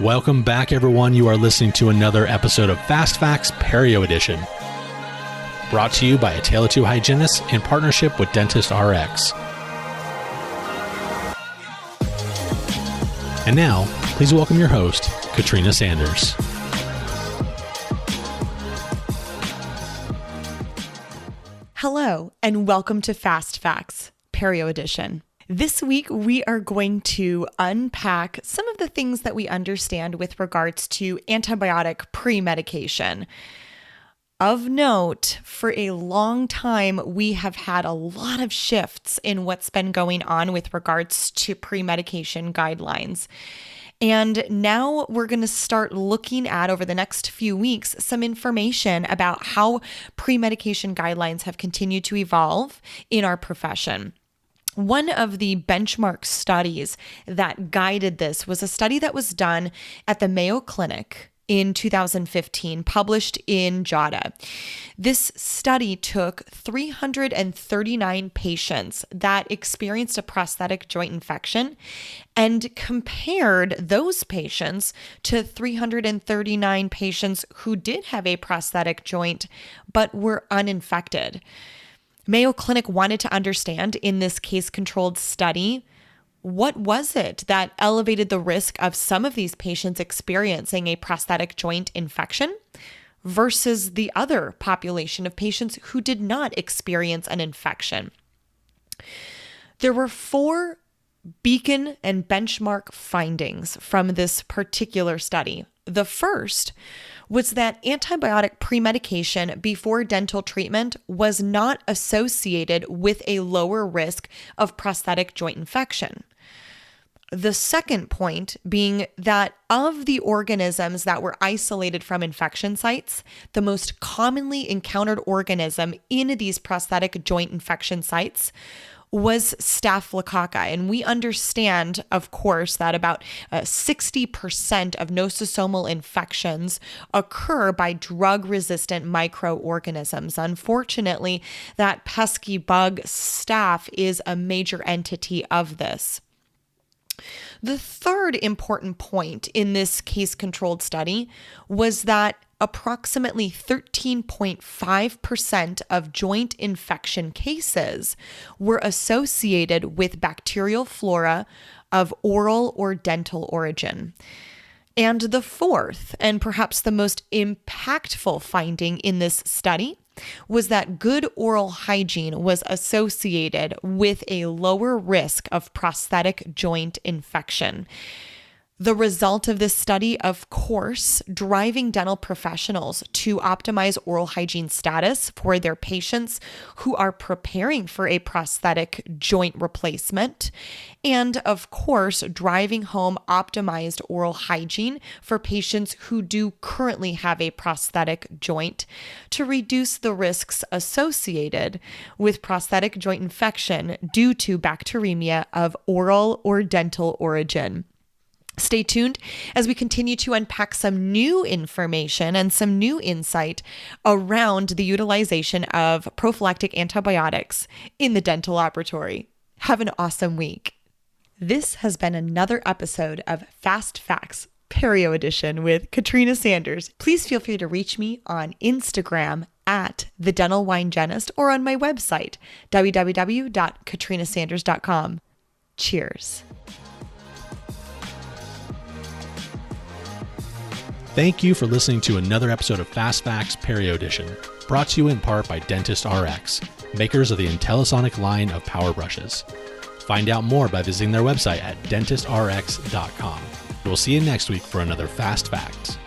Welcome back, everyone. You are listening to another episode of Fast Facts Perio Edition, brought to you by A Tale of Two Hygienists in partnership with Dentist RX. And now, please welcome your host, Katrina Sanders. Hello, and welcome to Fast Facts Perio Edition. This week, we are going to unpack some of the things that we understand with regards to antibiotic premedication. Of note, for a long time, we have had a lot of shifts in what's been going on with regards to premedication guidelines. And now we're going to start looking at, over the next few weeks, some information about how premedication guidelines have continued to evolve in our profession. One of the benchmark studies that guided this was a study that was done at the Mayo Clinic in 2015, published in JADA. This study took 339 patients that experienced a prosthetic joint infection and compared those patients to 339 patients who did have a prosthetic joint but were uninfected. Mayo Clinic wanted to understand in this case-controlled study, what was it that elevated the risk of some of these patients experiencing a prosthetic joint infection versus the other population of patients who did not experience an infection? There were 4 beacon and benchmark findings from this particular study. The first was that antibiotic premedication before dental treatment was not associated with a lower risk of prosthetic joint infection. The second point being that of the organisms that were isolated from infection sites, the most commonly encountered organism in these prosthetic joint infection sites was Staphylococci. And we understand, of course, that about 60% of nosocomial infections occur by drug-resistant microorganisms. Unfortunately, that pesky bug staph is a major entity of this. The third important point in this case-controlled study was that approximately 13.5% of joint infection cases were associated with bacterial flora of oral or dental origin. And the fourth, and perhaps the most impactful finding in this study, was that good oral hygiene was associated with a lower risk of prosthetic joint infection. The result of this study, of course, driving dental professionals to optimize oral hygiene status for their patients who are preparing for a prosthetic joint replacement, and of course, driving home optimized oral hygiene for patients who do currently have a prosthetic joint to reduce the risks associated with prosthetic joint infection due to bacteremia of oral or dental origin. Stay tuned as we continue to unpack some new information and some new insight around the utilization of prophylactic antibiotics in the dental laboratory. Have an awesome week. This has been another episode of Fast Facts Perio Edition with Katrina Sanders. Please feel free to reach me on Instagram at The Dental Wine Genist or on my website, www.katrinasanders.com. Cheers. Thank you for listening to another episode of Fast Facts Perio Edition, brought to you in part by Dentist RX, makers of the IntelliSonic line of power brushes. Find out more by visiting their website at dentistrx.com. We'll see you next week for another Fast Fact.